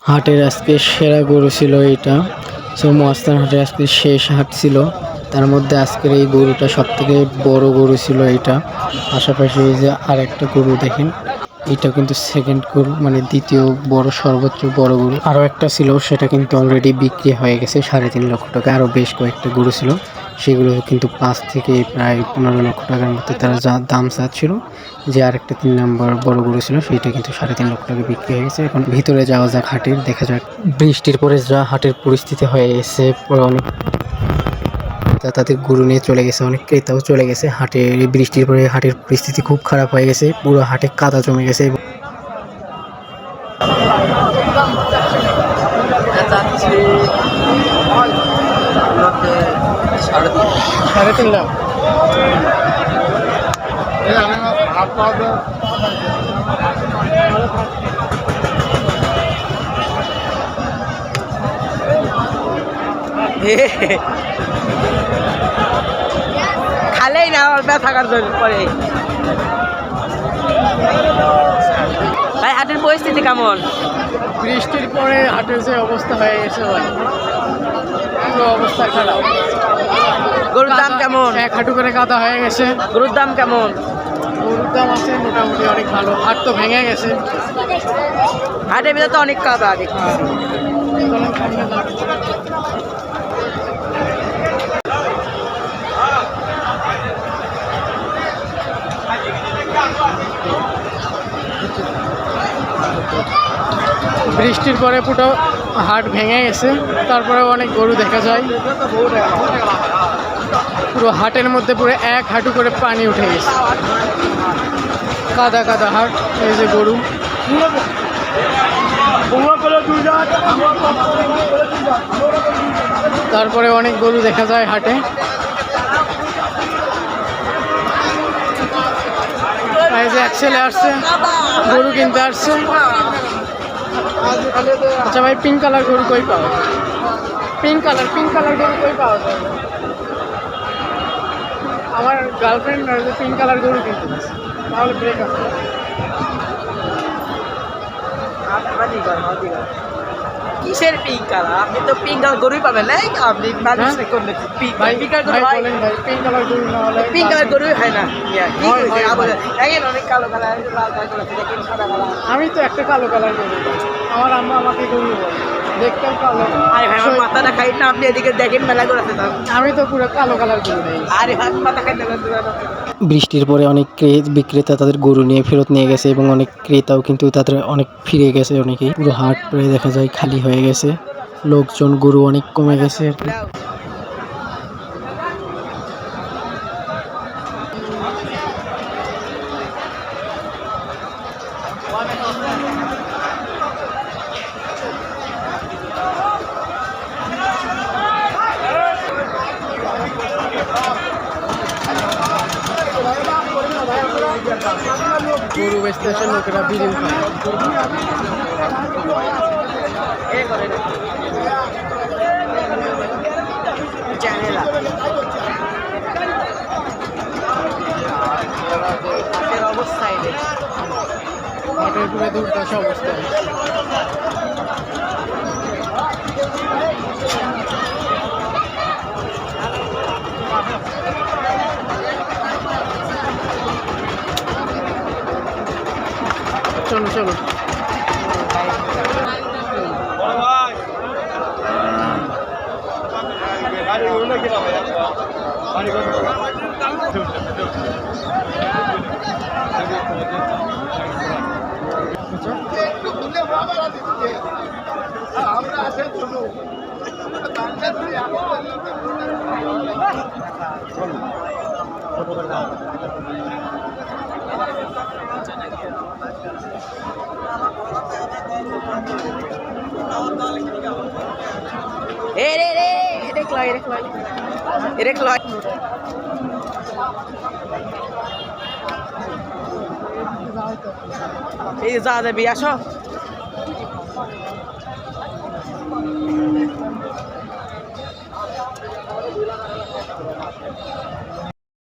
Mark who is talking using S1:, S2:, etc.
S1: হাটের আজকে সেরা গরু ছিল এটা। সো মহাস্থান হাটের আজকে শেষ হাট ছিল, তার মধ্যে আজকের এই গরুটা সব থেকে বড় গরু ছিল এটা। পাশাপাশি এই যে আর একটা গরু দেখেন, এটা কিন্তু সেকেন্ড গরু, মানে দ্বিতীয় বড় সর্বোচ্চ বড় গরু। আরও একটা ছিল, সেটা কিন্তু অলরেডি বিক্রি হয়ে গেছে 3.5 লক্ষ টাকা। আরও বেশ কয়েকটা গরু ছিল, সেগুলো কিন্তু 5 থেকে প্রায় 15 লক্ষ টাকার মধ্যে তারা যা দাম চাচ্ছিল। যে আরেকটা 3 নম্বর বড় গরু ছিল, সেইটা কিন্তু 3.5 লক্ষ টাকা বিক্রি হয়ে গেছে। এখন ভিতরে যাওয়া যাক হাটের, দেখা যাক। বৃষ্টির পরে যা হাটের পরিস্থিতি হয়ে গেছে, পুরো অনেক তাদের গরু নিয়ে চলে গেছে, অনেক ক্রেতাও চলে গেছে। হাটের বৃষ্টির পরে হাটের পরিস্থিতি খুব খারাপ হয়ে গেছে, পুরো হাটে কাদা জমে গেছে। সাড়ে তিন লাখ
S2: খালেই না আমার ব্যথাকার পরে। ভাই হাটের পরিস্থিতি কেমন?
S1: বৃষ্টির পরে হাটের যে অবস্থা হয়ে গেছে ভাই, পুরো অবস্থা খারাপ।
S2: গরুর দাম কেমন?
S1: 1 হাঁটু করে কাদা হয়ে গেছে।
S2: গরুর দাম কেমন?
S1: গরুর দাম আছে মোটামুটি অনেক ভালো, হাট তো ভেঙে গেছে।
S2: হাটের ভিতরে তো অনেক কাদা দেখছি।
S1: বৃষ্টির পরে পুরো হাট ভেঙে গেছে, তারপরে অনেক গরু দেখা যায়। পুরো হাটের মধ্যে পুরো 1 হাঁটু করে পানি উঠে গেছে, কাদা কাদা হাট। এই যে গরু, তারপরে অনেক গরু দেখা যায় হাটে। এই যে এক ছেলে আসছে গরু কিনতে আসছে। আচ্ছা ভাই, পিঙ্ক কালার গরু কই পাওয়া যায়? পিঙ্ক কালার গরু কই পাওয়া যায়? আমার গার্লফ্রেন্ড পিঙ্ক কালার গরু কিনতে চাচ্ছে, তাহলে ব্রেক আছে।
S2: কিসের পিঙ্ক কালার? আপনি তো পিঙ্ক কালার গরুই পাবেন না। আপনি মানুষ করলে পিঙ্ক
S1: কালার গরু না হলে
S2: পিঙ্ক কালার গরুই হয় না। দেখেন অনেক কালো কালার, লাল কালার, দেখেন সাদা কালার।
S1: আমি তো একটা কালো কালার গরু, আমার আম্মা আমাকে গরু বলে, দেখতেও কালো।
S2: আরে ভাই আমার মাথাটা খাই না, আপনি এদিকে দেখেন মেলা করে আছে।
S1: আমি তো পুরো কালো কালার গরু নেই।
S2: আরে ভাই মাথা খাই না।
S1: বৃষ্টির পরে অনেক বিক্রেতা তাদের গরু নিয়ে ফেরত নিয়ে গেছে, এবং অনেক ক্রেতাও কিন্তু তাদের অনেক ফিরে গেছে অনেকেই। পুরো হাট প্রায় দেখা যায় খালি হয়ে গেছে, লোকজন গরু অনেক কমে গেছে আর কি। গরু বেচতে আসে লোকেরা বিড়িও খায়। হাটের পুরো দুর্দশা অবস্থা। চলো চলো,
S2: এই যা যাবি আসো।